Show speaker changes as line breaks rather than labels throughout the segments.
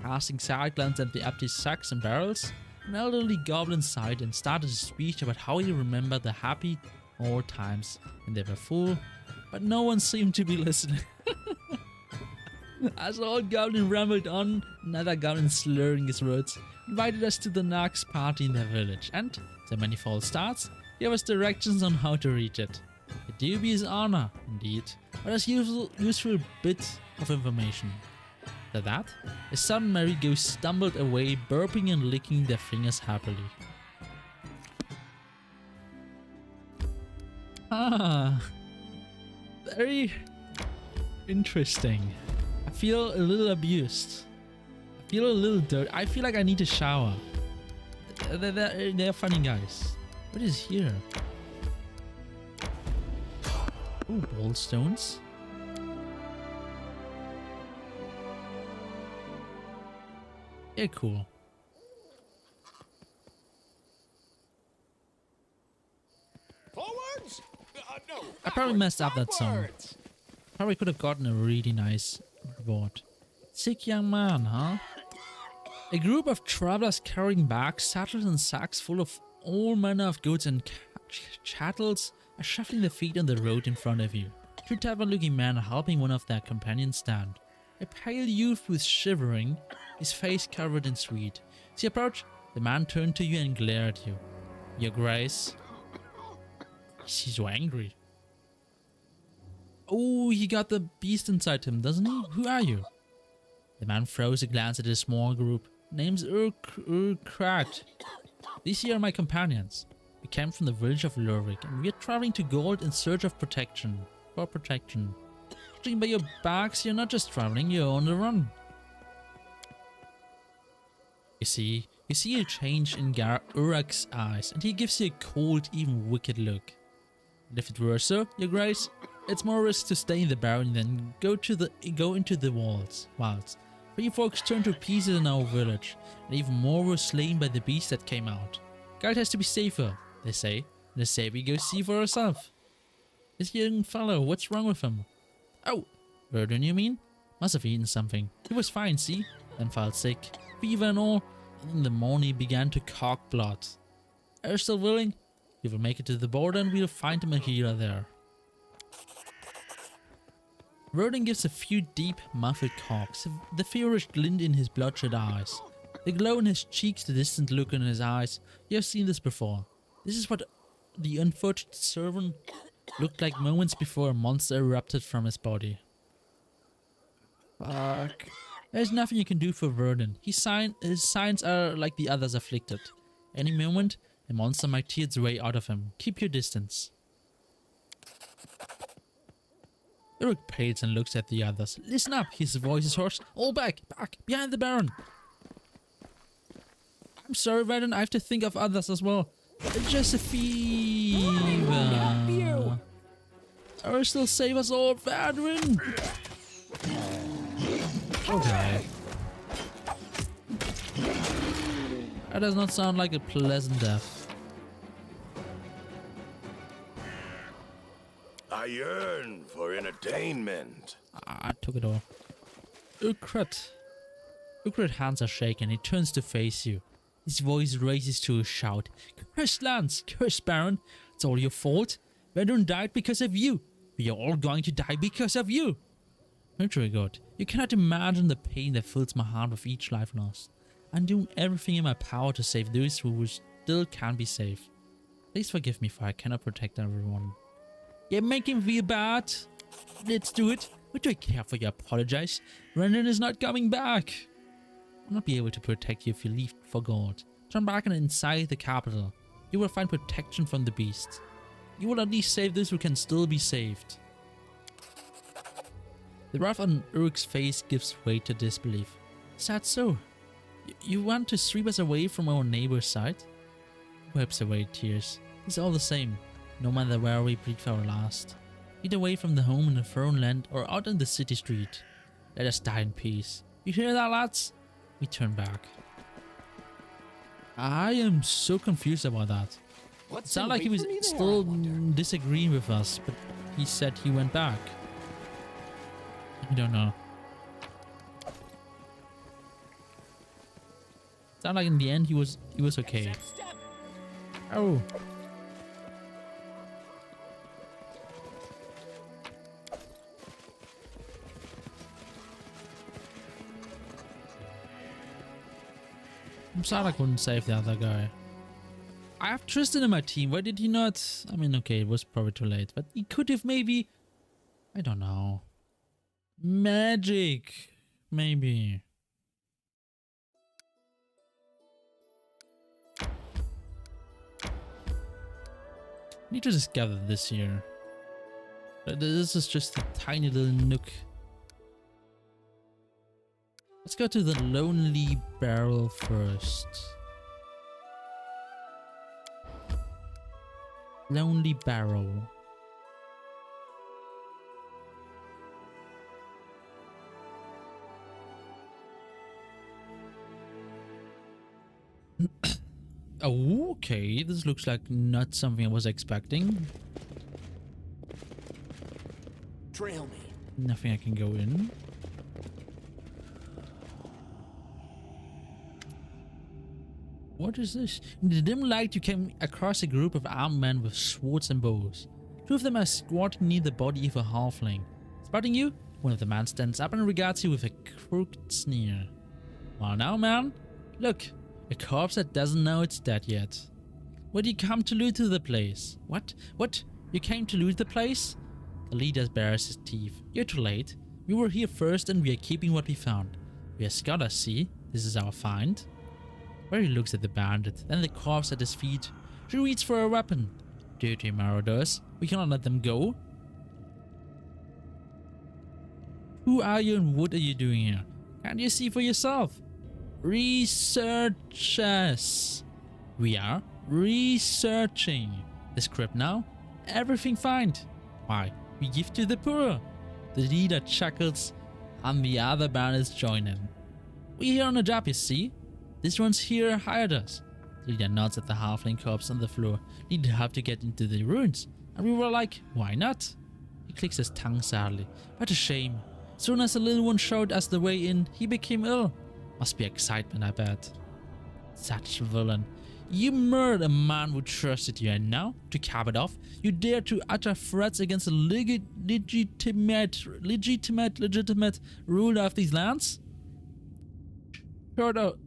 Casting side glance at the empty sacks and barrels, an elderly goblin sighed and started a speech about how he remembered the happy old times when they were full, but no one seemed to be listening. As the old goblin rambled on, another goblin slurring his words invited us to the next party in their village, and, the many false starts, gave us directions on how to reach it. A dubious honor, indeed, but as useful bit of information. After that, a sudden merry ghost stumbled away, burping and licking their fingers happily. Ah, very interesting. I feel a little abused. I feel a little dirty. I feel like I need a shower. They're funny guys. What is here? Ooh, ball stones. Yeah, cool.
Forwards? No.
I probably messed up that song. Probably could have gotten a really nice reward. Sick young man, huh? A group of travelers carrying bags, saddles and sacks full of all manner of goods and chattels are shuffling their feet on the road in front of you. Two tavern-looking men are helping one of their companions stand. A pale youth was shivering, his face covered in sweat. As you approached, the man turned to you and glared at you. Your Grace. He's so angry. Oh, he got the beast inside him, doesn't he? Who are you? The man throws a glance at his small group. Name's Urkrat. These here are my companions. We came from the village of Lurvik, and we are traveling to Gold in search of protection. For protection. Judging by your bags, you're not just traveling, you're on the run. You see a change in Urak's eyes, and he gives you a cold, even wicked look. And if it were so, your Grace, it's more risk to stay in the barren than go into the wilds. For you folks turned to pieces in our village, and even more were slain by the beast that came out. Guard has to be safer, they say, and they say we go see for ourselves. This young fellow, what's wrong with him? Oh, Verdun you mean? Must have eaten something. He was fine, see? Then felt sick, fever and all, and in the morning he began to cock blood. Are you still willing? We will make it to the border and we'll find him a healer there. Verdun gives a few deep, muffled cocks, the feverish glint in his bloodshot eyes. The glow in his cheeks, the distant look in his eyes. You have seen this before. This is what the unfortunate servant looked like moments before a monster erupted from his body. Fuck. There's nothing you can do for Verdun. His signs are like the others afflicted. Any moment, a monster might tear its way out of him. Keep your distance. Uruk pales and looks at the others. Listen up, his voice is hoarse. All back, behind the Baron. I'm sorry, Verdun, I have to think of others as well. Just a fever. Or still save us all, Verdun. Okay. That does not sound like a pleasant death.
I yearn for entertainment.
I took it all. Ukrat. Ukrat's hands are shaken. He turns to face you. His voice raises to a shout. Curse Lance! Curse Baron! It's all your fault. Verdun died because of you. We are all going to die because of you. Very good. You cannot imagine the pain that fills my heart with each life lost. I'm doing everything in my power to save those who still can't be saved. Please forgive me for I cannot protect everyone. You're making me feel bad. Let's do it. What do I care for you apologize? Brendan is not coming back. I'll not be able to protect you if you leave for God. Turn back and inside the capital. You will find protection from the beast. You will at least save those who can still be saved. The wrath on Uruk's face gives way to disbelief. Is that so? You want to sweep us away from our neighbor's side? He wipes away tears. It's all the same, no matter where we breathe our last. Either away from the home in the foreign land or out in the city street. Let us die in peace. You hear that, lads? We turn back. I am so confused about that. It sounded like he was still disagreeing with us, but he said he went back. I don't know. Sound like in the end he was okay. Oh. I'm sorry I couldn't save the other guy. I have Tristan in my team. Why did he not? I mean, okay, it was probably too late, but he could have maybe. I don't know. Magic. Maybe. Need to discover this here. This is just a tiny little nook. Let's go to the Lonely Barrel first. Lonely Barrel. Oh, okay. This looks like not something I was expecting.
Trail me.
Nothing I can go in. What is this? In the dim light, you came across a group of armed men with swords and bows. Two of them are squatting near the body of a halfling. Spotting you, one of the men stands up and regards you with a crooked sneer. Well now, man, look, a corpse that doesn't know it's dead yet. What do you come to loot to the place? What? What? You came to loot the place? The leader bares his teeth. You're too late. We were here first and we are keeping what we found. We are scholars, see? This is our find. Barry looks at the bandit, then the corpse at his feet. She reaches for a weapon. Dirty marauders. We cannot let them go. Who are you and what are you doing here? Can't you see for yourself? Researchers. We are researching. The script now? Everything fine. Why? We give to the poor. The leader chuckles and the other bandits join in. We're here on a job, you see? This one's here hired us. The leader nods at the halfling corpse on the floor. Needed help to get into the ruins. And we were like, why not? He clicks his tongue sadly. What a shame. Soon as the little one showed us the way in, he became ill. Must be excitement, I bet. Such villain. You murdered a man who trusted you, and now, to cap it off, you dare to utter threats against the legitimate ruler of these lands? Short of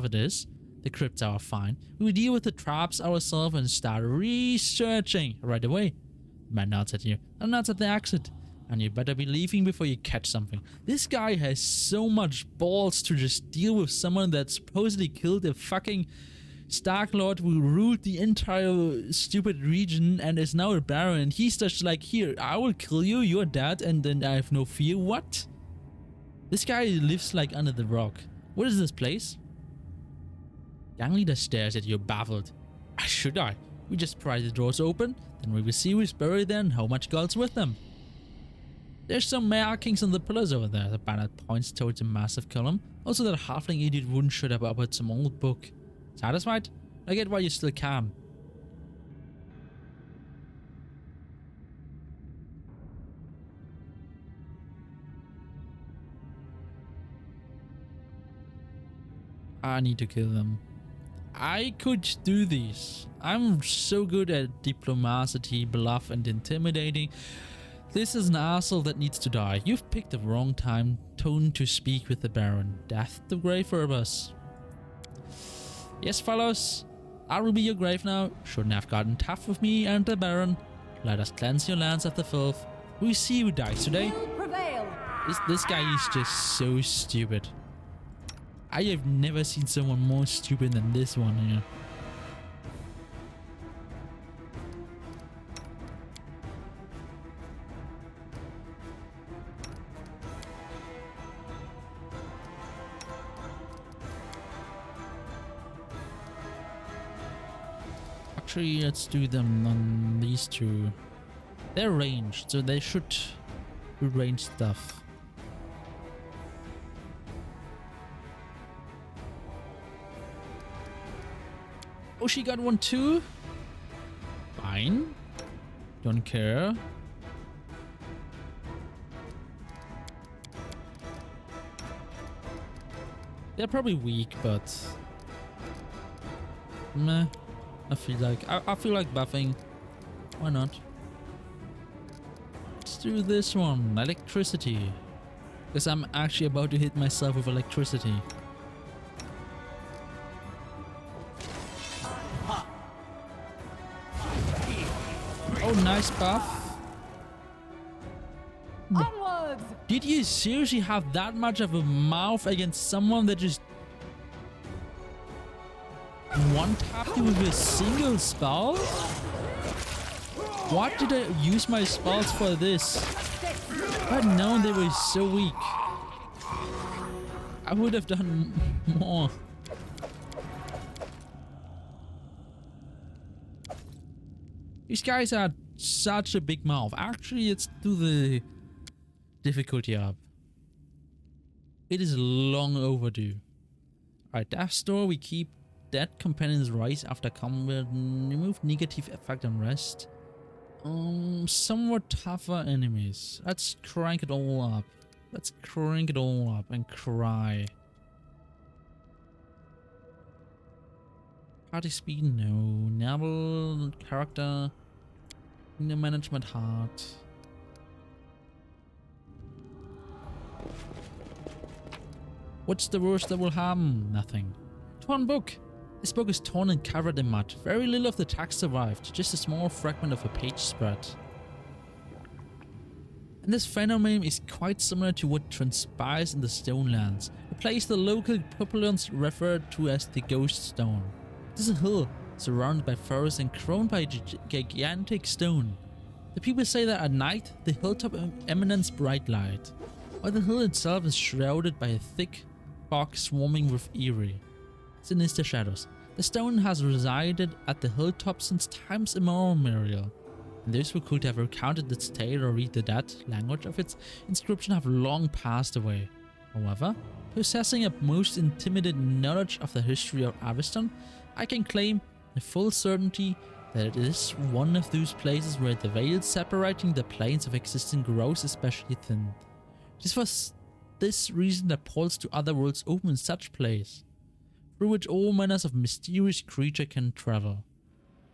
it is, the crypts are fine. We deal with the traps ourselves and start researching right away. The man nods at you and nods at the exit. And you better be leaving before you catch something. This guy has so much balls to just deal with someone that supposedly killed a fucking Stark Lord who ruled the entire stupid region and is now a baron. And he's just like, here, I will kill you, you're dead, and then I have no fear. What? This guy lives like under the rock. What is this place? Gang leader stares at you baffled. Should I? We just pry the doors open, then we will see who's buried there and how much gold's with them. There's some markings on the pillars over there. The bandit points towards a massive column. Also that halfling idiot wouldn't shut up about some old book. Satisfied? I get why you still can. I need to kill them. I could do this. I'm so good at diplomacy, bluff, and intimidating. This is an asshole that needs to die. You've picked the wrong tone to speak with the Baron. Death to grave robbers. Yes, fellows. I will be your grave now. Shouldn't have gotten tough with me and the Baron. Let us cleanse your lands of the filth. We see who dies today. This guy is just so stupid. I have never seen someone more stupid than this one here. Actually, let's do them on these two. They're ranged, so they should do ranged stuff. Oh, she got one too? Fine. Don't care. They're probably weak, but meh. I feel like buffing. Why not? Let's do this one. Electricity. Because I'm actually about to hit myself with electricity. Oh, nice buff.
Onwards!
Did you seriously have that much of a mouth against someone that just one-tapped you with a single spell? What did I use my spells for this? If I'd known they were so weak, I would have done more. These guys had such a big mouth. Actually, let's do the difficulty up. It is long overdue. Alright, Death Store, we keep dead companions rise after combat, remove negative effect on rest. Somewhat tougher enemies. Let's crank it all up. Let's crank it all up and cry. Party speed, no. Naval character. The management heart. What's the worst that will happen? Nothing. Torn book. This book is torn and covered in mud. Very little of the text survived, just a small fragment of a page spread. And this phenomenon is quite similar to what transpires in the Stonelands, a place the local populace refer to as the Ghost Stone. This is a hill surrounded by forest and crowned by a gigantic stone. The people say that at night the hilltop emanates bright light, while the hill itself is shrouded by a thick fog swarming with eerie, sinister shadows. The stone has resided at the hilltop since times immemorial, and those who could have recounted its tale or read the dead language of its inscription have long passed away. However, possessing a most intimate knowledge of the history of Aviston, I can claim with full certainty that it is one of those places where the veil separating the planes of existence grows especially thin. It is for this reason that portals to other worlds open in such place, through which all manners of mysterious creature can travel.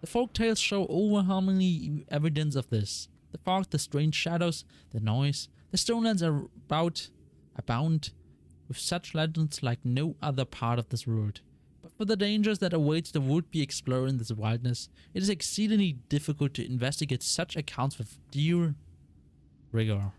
The folk tales show overwhelmingly evidence of this. The fog, the strange shadows, the noise, the Stonelands abound with such legends like no other part of this world. But for the dangers that await the would-be explorer in this wilderness, it is exceedingly difficult to investigate such accounts with due rigor.